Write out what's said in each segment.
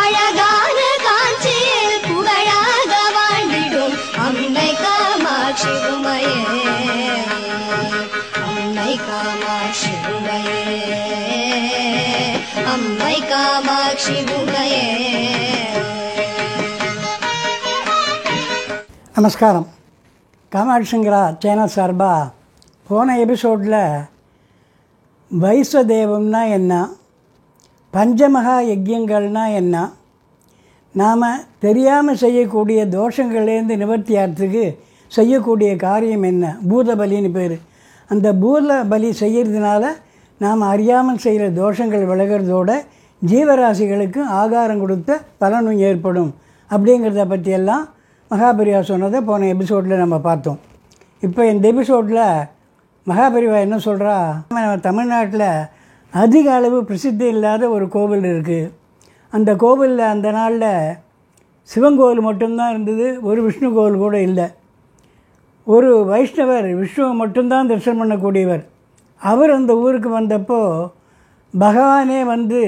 அழகான காட்சியில் புகழாக வாழ்ந்திடும் அன்னை காமாட்சி உமையே, அன்னை காமாட்சி உமையே, அம்மை காமாட்சி உமையே. நமஸ்காரம். காமாட்சிங்கிரா சேனல் சார்பாக போன எபிசோடில் வைஸ்வதேவம்னா என்ன, பஞ்சமகா யஜ்யங்கள்னா என்ன, நாம் தெரியாமல் செய்யக்கூடிய தோஷங்கள்லேருந்து நிவர்த்தி ஆகிறதுக்கு செய்யக்கூடிய காரியம் என்ன, பூதபலின்னு பேர். அந்த பூதபலி செய்கிறதுனால நாம் அறியாமல் செய்கிற தோஷங்கள் விலகிறதோட ஜீவராசிகளுக்கு ஆகாரம் கொடுத்த பலனும் ஏற்படும் அப்படிங்கிறத பற்றியெல்லாம் மகாபெரிவா சொன்னதை போன எபிசோடில் நம்ம பார்த்தோம். இப்போ இந்த எபிசோடில் மகாபெரிவா என்ன சொல்கிறா, நம்ம தமிழ்நாட்டில் அதிக அளவு பிரசித்தி இல்லாத ஒரு கோவில் இருக்குது. அந்த கோவிலில் அந்த நாளில் சிவன் கோவில் மட்டும்தான் இருந்தது, ஒரு விஷ்ணு கோவில் கூட இல்லை. ஒரு வைஷ்ணவர் விஷ்ணுவை மட்டும்தான் தரிசனம் பண்ணக்கூடியவர். அவர் அந்த ஊருக்கு வந்தப்போ பகவானே வந்து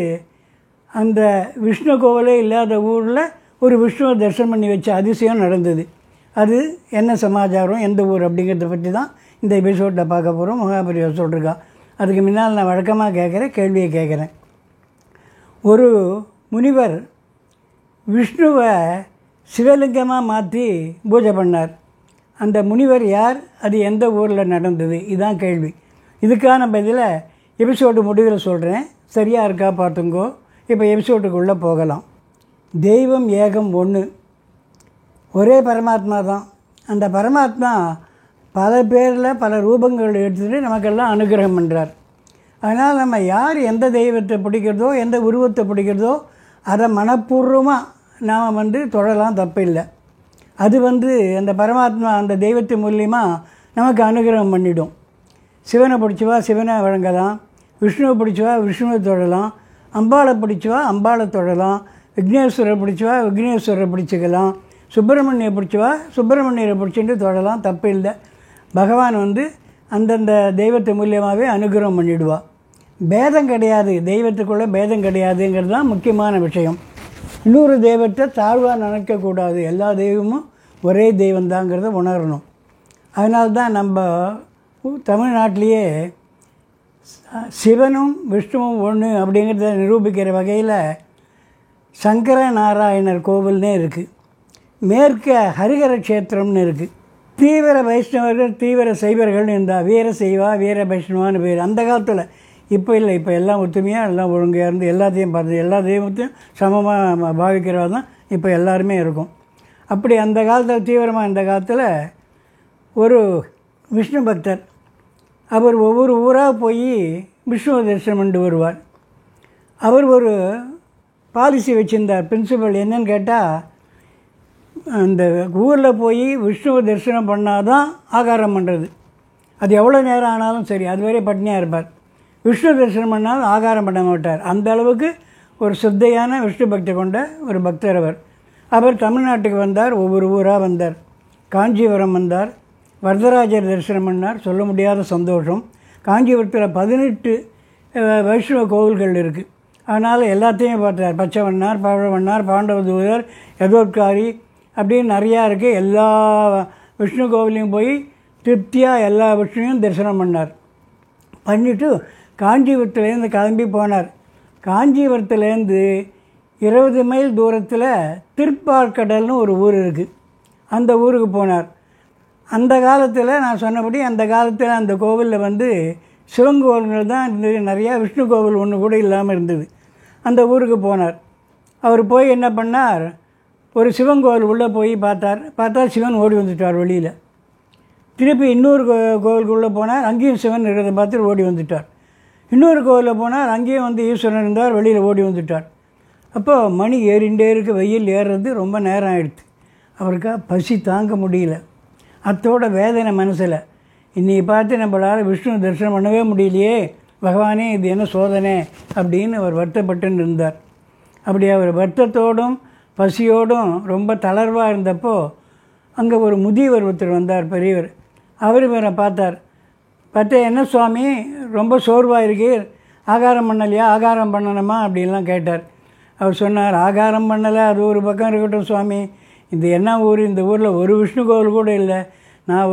அந்த விஷ்ணு கோவிலே இல்லாத ஊரில் ஒரு விஷ்ணுவை தரிசனம் பண்ணி வச்ச அதிசயம் நடந்தது. அது என்ன சமாச்சாரம், எந்த ஊர் அப்படிங்கிறத பற்றி தான் இந்த எபிசோடில் பார்க்க போகிறோம். மகாபெரிவா சொல்லிருக்கா. அதுக்கு முன்னால் நான் வழக்கமாக கேட்குற கேள்வியை கேட்குறேன். ஒரு முனிவர் விஷ்ணுவை சிவலிங்கமாக மாற்றி பூஜை பண்ணார். அந்த முனிவர் யார், அது எந்த ஊரில் நடந்தது, இதுதான் கேள்வி. இதுக்கான பதிலை எபிசோடு முடிவில் சொல்கிறேன், சரியாக இருக்கா பார்த்துங்கோ. இப்போ எபிசோடுக்குள்ளே போகலாம். தெய்வம் ஏகம் ஒன்று, ஒரே பரமாத்மா தான். அந்த பரமாத்மா பல பேரில் பல ரூபங்கள் எடுத்துகிட்டு நமக்கெல்லாம் அனுகிரகம் பண்ணுறார். அதனால் நம்ம யார் எந்த தெய்வத்தை பிடிக்கிறதோ, எந்த உருவத்தை பிடிக்கிறதோ அதை மனப்பூர்வமாக நாம் வந்து தொழலாம், தப்பில்லை. அது அந்த பரமாத்மா அந்த தெய்வத்து மூலியமாக நமக்கு அனுகிரகம் பண்ணிடும். சிவனை பிடிச்சவா சிவனை வழங்கலாம், விஷ்ணுவை பிடிச்சவா விஷ்ணுவை தொழலாம், அம்பாளை பிடிச்சவா அம்பாளை தொழலாம், விக்னேஸ்வரரை பிடிச்சவா விக்னேஸ்வரரை பிடிச்சிக்கலாம், சுப்பிரமணியை பிடிச்சவா சுப்பிரமணியரை பிடிச்சிட்டு தொழலாம், தப்பு இல்லை. பகவான் அந்தந்த தெய்வத்தை மூலியமாகவே அனுகிரகம் பண்ணிவிடுவா. பேதம் கிடையாது, தெய்வத்துக்குள்ளே பேதம் கிடையாதுங்கிறது தான் முக்கியமான விஷயம். இன்னொரு தெய்வத்தை தாழ்வாக நினைக்கக்கூடாது, எல்லா தெய்வமும் ஒரே தெய்வந்தாங்கிறத உணரணும். அதனால்தான் நம்ம தமிழ்நாட்டிலேயே சிவனும் விஷ்ணுவும் ஒன்று அப்படிங்கிறத நிரூபிக்கிற வகையில் சங்கர நாராயணர் கோவில்னே இருக்குது. மேற்க ஹரிஹர க்ஷேத்திரம்னு இருக்குது. தீவிர வைஷ்ணவர்கள் தீவிர சைவர்கள்னு இருந்தால் வீர சைவா வீர வைஷ்ணவான்னு பேர். அந்த காலத்தில், இப்போ இல்லை, இப்போ எல்லாம் ஒத்துமையாக எல்லாம் ஒழுங்காக இருந்து எல்லாத்தையும் பார்த்து எல்லா தெய்வத்தையும் சமமாக பாவிக்கிறவா தான் இப்போ எல்லாருமே இருக்கும். அப்படி அந்த காலத்தில் தீவிரமாக இந்த காலத்தில் ஒரு விஷ்ணு பக்தர், அவர் ஒவ்வொரு ஊராக போய் விஷ்ணுவை தரிசனம் பண்ணிட்டு வருவார். அவர் ஒரு பாலிசி வச்சுருந்தார், பிரின்சிபல். என்னன்னு கேட்டால், அந்த ஊரில் போய் விஷ்ணுவை தரிசனம் பண்ணால் தான் ஆகாரம் பண்ணுறது. அது எவ்வளோ நேரம் ஆனாலும் சரி, அதுவரை பட்னியாக இருப்பார். விஷ்ணு தரிசனம் பண்ணாலும் ஆகாரம் பண்ண மாட்டார். அந்த அளவுக்கு ஒரு சித்தையான விஷ்ணு பக்தி கொண்ட ஒரு பக்தர் அவர். அவர் தமிழ்நாட்டுக்கு வந்தார், ஒவ்வொரு ஊராக வந்தார். காஞ்சிபுரம் வந்தார், வரதராஜர் தரிசனம் பண்ணார், சொல்ல முடியாத சந்தோஷம். காஞ்சிபுரத்தில் 18 வைஷ்ணவ கோவில்கள் இருக்குது. அதனால் எல்லாத்தையும் பார்த்தார். பச்சைவண்ணார், பழவண்ணார், பாண்டவதூதர், யதோத்காரி அப்படின்னு நிறையா இருக்குது. எல்லா விஷ்ணு கோவிலையும் போய் திருப்தியாக எல்லா விஷ்ணுவையும் தரிசனம் பண்ணார். பண்ணிவிட்டு காஞ்சிபுரத்துலேருந்து கிளம்பி போனார். காஞ்சிபுரத்துலேருந்து 20 மைல் தூரத்தில் திருப்பாற்கடல்னு ஒரு ஊர் இருக்குது. அந்த ஊருக்கு போனார். அந்த காலத்தில் நான் சொன்னபடி அந்த காலத்தில் அந்த கோவிலில் சிவன் கோவில்கள் தான் இருந்தது, நிறையா விஷ்ணு கோவில் ஒன்று கூட இல்லாமல் இருந்தது. அந்த ஊருக்கு போனார். அவர் போய் என்ன பண்ணார், ஒரு சிவன் கோவில் உள்ளே போய் பார்த்தா சிவன் ஓடி வந்துட்டார் வெளியில். திருப்பி இன்னொரு கோவிலுக்குள்ளே போனார், அங்கேயும் சிவன் இருக்கிறத பார்த்துட்டு ஓடி வந்துட்டார். இன்னொரு கோவிலில் போனார், அங்கேயும் ஈஸ்வரன் இருந்தார், வெளியில் ஓடி வந்துட்டார். அப்போ மணி ஏறிண்டே இருக்குது, வெயில் ஏறுறது ரொம்ப நேரம் ஆகிடுது. அவருக்கா பசி தாங்க முடியல. அத்தோட வேதனை மனசில், இன்றைக்கி பார்த்து நம்மளால் விஷ்ணு தரிசனம் பண்ணவே முடியலையே, பகவானே இது என்ன சோதனை அப்படின்னு அவர் வருத்தப்பட்டுன்னு இருந்தார். அப்படி அவர் வருத்தத்தோடும் பசியோடும் ரொம்ப தளர்வாக இருந்தப்போ அங்கே ஒரு முதியவர் ஒருத்தர் வந்தார், பெரியவர். அவர் இவரை பார்த்தார். பார்த்தா, என்ன சுவாமி ரொம்ப சோர்வாக இருக்கீர், ஆகாரம் பண்ணலையா, ஆகாரம் பண்ணணுமா அப்படின்லாம் கேட்டார். அவர் சொன்னார், ஆகாரம் பண்ணலை, அது ஒரு பக்கம் இருக்கட்டும் சுவாமி, இது என்ன ஊர், இந்த ஊரில் ஒரு விஷ்ணு கோவில் கூட இல்லை. நான்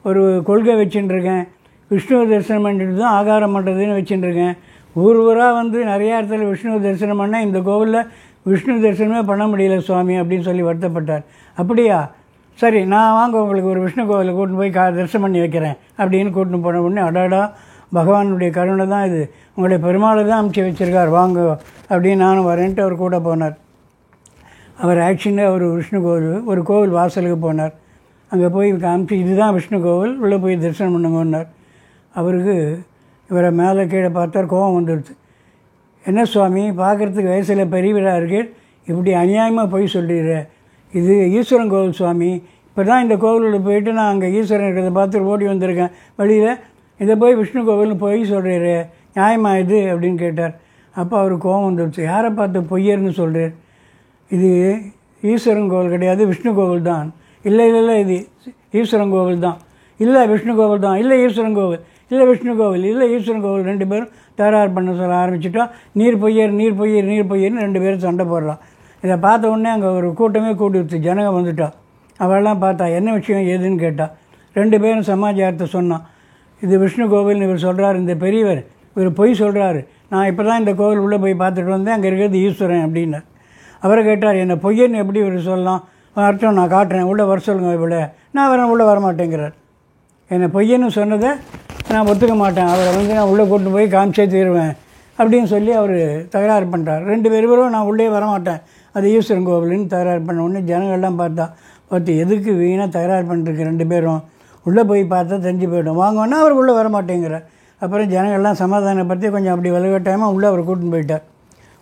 ஒரு கொள்கை வச்சுட்டுருக்கேன், விஷ்ணுவை தரிசனம் பண்ணிட்டு தான் ஆகாரம் பண்ணுறதுன்னு வச்சுட்டுருக்கேன். ஊராக நிறையா இடத்துல விஷ்ணுவை தரிசனம் பண்ணால் இந்த கோவிலில் விஷ்ணு தரிசனமே பண்ண முடியல சுவாமி அப்படின்னு சொல்லி வருத்தப்பட்டார். அப்படியா, சரி நான் வாங்க உங்களுக்கு ஒரு விஷ்ணு கோவிலை கூட்டின்னு போய் தரிசனம் பண்ணி வைக்கிறேன் அப்படின்னு கூட்டின்னு போன உடனே, அடாடா பகவானுடைய கருணை தான் இது, உங்களுடைய பெருமாளை தான் அமுச்சு வச்சுருக்கார், வாங்க அப்படின்னு நானும் வரேன்ட்டு அவர் கூட போனார். அவர் ஆக்சுவலாக ஒரு விஷ்ணு ஒரு கோவில் வாசலுக்கு போனார். அங்கே போய் காமிச்சு, இதுதான் விஷ்ணு கோவில், உள்ளே போய் தரிசனம் பண்ணுங்கன்னார். அவருக்கு இவரை மேலே கீழே பார்த்தார், கோபம் வந்துடுது. என்ன சுவாமி, பார்க்குறதுக்கு வயசில் பெரியவராக இருக்கு, இப்படி அநியாயமாக போய் சொல்லிடுற, இது ஈஸ்வரன் கோவில் சுவாமி, இப்போ தான் இந்த கோவிலில் போயிட்டு நான் அங்கே ஈஸ்வரன் இருக்கிறத பார்த்து ஓடி வந்திருக்கேன் வழியில், இதை போய் விஷ்ணு கோவில்னு போய் சொல்கிறீரு, நியாயமா இது அப்படின்னு கேட்டார். அப்போ அவருக்கு கோபம் வந்துடுச்சு. யாரை பார்த்து பொய்யர்னு சொல்கிறார், இது ஈஸ்வரன் கோவில் கிடையாது, விஷ்ணு கோவில் தான். இல்லை இது ஈஸ்வரன் கோவில் தான், இல்லை விஷ்ணு கோவில் தான், இல்லை ஈஸ்வரன் கோவில், இல்லை விஷ்ணு கோவில், இல்லை ஈஸ்வரன் கோவில். ரெண்டு பேரும் தகராறு பண்ண சொல்ல ஆரம்பிச்சிட்டோம். நீர் பொய்யர்னு ரெண்டு பேரும் சண்டை போடுறான். இதை பார்த்த உடனே அங்கே ஒரு கூட்டமே கூட்டி வச்சு ஜனங்க வந்துட்டா. அவெல்லாம் பார்த்தா என்ன விஷயம் ஏதுன்னு கேட்டால், ரெண்டு பேரும் சமாச்சாரத்தை சொன்னான். இது விஷ்ணு கோவில்னு இவர் சொல்கிறார், இந்த பெரியவர் இவர் பொய் சொல்கிறாரு, நான் இப்போ தான் இந்த கோவில் உள்ளே போய் பார்த்துட்டு வந்தேன், அங்கே இருக்கிறது ஈஸ்வரன் அப்படின்னார். அவரை கேட்டார், என்னை பொய்யன்னு எப்படி இவர் சொல்லலாம், அர்த்தம் நான் காட்டுறேன், உள்ளே வர சொல்லுங்க இவ்வளோ, நான் வரேன், உள்ளே வரமாட்டேங்கிறார். என்னை பொய்யன்னு சொன்னதை நான் ஒத்துக்க மாட்டேன், அவரை நான் உள்ளே கூட்டு போய் காமிச்சே தீருவேன் அப்படின்னு சொல்லி அவர் தகராறு பண்ணுறார். ரெண்டு பேரும் நான் உள்ளே வரமாட்டேன், அது ஈஸ்வரன் கோவில்னு தகராறு பண்ண உடனே ஜனங்கள்லாம் பார்த்து எதுக்கு வீணாக தகராறு பண்ணிருக்கு ரெண்டு பேரும், உள்ளே போய் பார்த்தா தெரிஞ்சு போய்டும், வாங்கன்னா அவர் உள்ளே வரமாட்டேங்கிறார். அப்புறம் ஜனங்கள்லாம் சமாதானப்படுத்தி கொஞ்சம் அப்படி விலகட்டாயமாக உள்ளே அவர் கூட்டின்னு போயிட்டார்.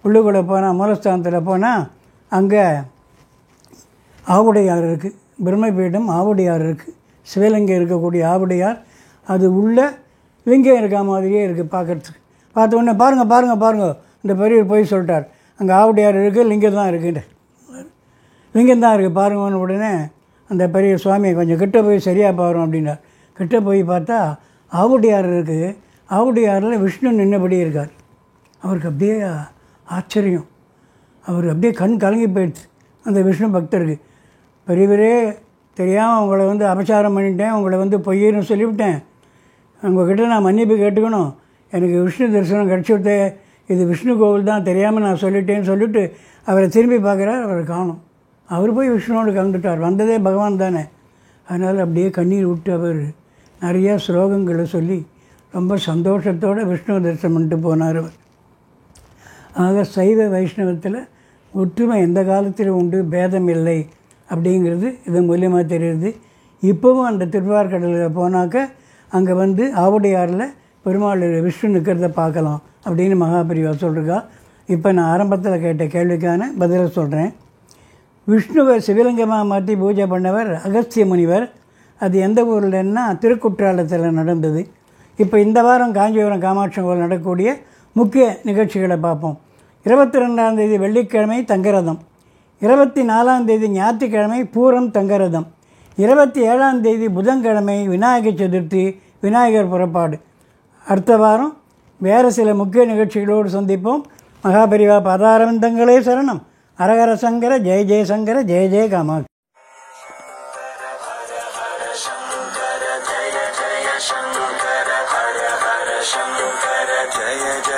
உள்ளுக்குள்ளே போனால் மூலஸ்தானத்தில் போனால் அங்கே ஆவுடையார் இருக்குது, பிரம்மபீடம் ஆவுடையார் இருக்குது, சிவலிங்கம் இருக்கக்கூடிய ஆவுடையார், அது உள்ள லிங்கம் இருக்க மாதிரியே இருக்குது பார்க்குறதுக்கு. பார்த்த உடனே பாருங்கள் இந்த பெரியவர் போய் சொல்லிட்டார், அங்கே ஆவுடையார் இருக்குது, லிங்கம் தான் இருக்குது, லிங்கம் தான் இருக்குது பாருங்கன்னு. உடனே அந்த பெரிய சுவாமியை கொஞ்சம் கிட்ட போய் சரியாக பாருங்க அப்படின்னார். கிட்ட போய் பார்த்தா ஆவுடையார் இருக்குது, ஆவுடையாரில் விஷ்ணு நின்னபடி இருக்கார். அவருக்கு அப்படியே ஆச்சரியம், அவர் அப்படியே கண் கலங்கி போயிடுச்சு அந்த விஷ்ணு பக்தருக்கு. பெரியவரே, தெரியாமல் உங்களை அபச்சாரம் பண்ணிட்டேன், உங்களை பொய்யன்னு சொல்லிவிட்டேன், உங்கள்கிட்ட நான் மன்னிப்பு கேட்டுக்கணும், எனக்கு விஷ்ணு தரிசனம் கிடச்சிவிட்டே, இது விஷ்ணு கோவில் தான், தெரியாமல் நான் சொல்லிட்டேன்னு சொல்லிவிட்டு அவரை திரும்பி பார்க்குறார். அவரை காணும். அவர் போய் விஷ்ணுவோடு கலந்துட்டார், வந்ததே பகவான் தானே. அதனால் அப்படியே கண்ணீர் விட்டு அவர் நிறையா ஸ்லோகங்களை சொல்லி ரொம்ப சந்தோஷத்தோடு விஷ்ணு தரிசனம் பண்ணிட்டு போனார் அவர். ஆக சைவ வைஷ்ணவத்தில் ஒற்றுமை எந்த காலத்திலும் உண்டு, பேதம் இல்லை அப்படிங்கிறது இதன் மூலியமாக தெரியுது. இப்போவும் அந்த திருவார்கடலில் போனாக்க அங்கே ஆவுடையாரில் பெருமாள் விஷ்ணு நிற்கிறத பார்க்கலாம் அப்படின்னு மகாபரிவா சொல்லிருக்கா. இப்போ நான் ஆரம்பத்தில் கேட்ட கேள்விக்கான பதிலை சொல்கிறேன். விஷ்ணுவை சிவலிங்கமாக மாற்றி பூஜை பண்ணவர் அகஸ்திய முனிவர். அது எந்த ஊர்லன்னா திருக்குற்றாலத்தில் நடந்தது. இப்போ இந்த வாரம் காஞ்சிபுரம் காமாட்சி கோவில் நடக்கக்கூடிய முக்கிய நிகழ்ச்சிகளை பார்ப்போம். 22ஆம் தேதி வெள்ளிக்கிழமை தங்கரதம், 24ஆம் தேதி ஞாயிற்றுக்கிழமை பூரம் தங்கரதம், 27ஆம் தேதி புதன்கிழமை விநாயகர் சதுர்த்தி விநாயகர் புறப்பாடு. அடுத்த வாரம் வேறு சில முக்கிய நிகழ்ச்சிகளோடு சந்திப்போம். மகாபரிவா பாதாரவிந்தங்களே சரணம். ஹரஹர சங்கர, ஜெய ஜெயசங்கர, ஜெய ஜெய காமாட்சி. Jaya Jaya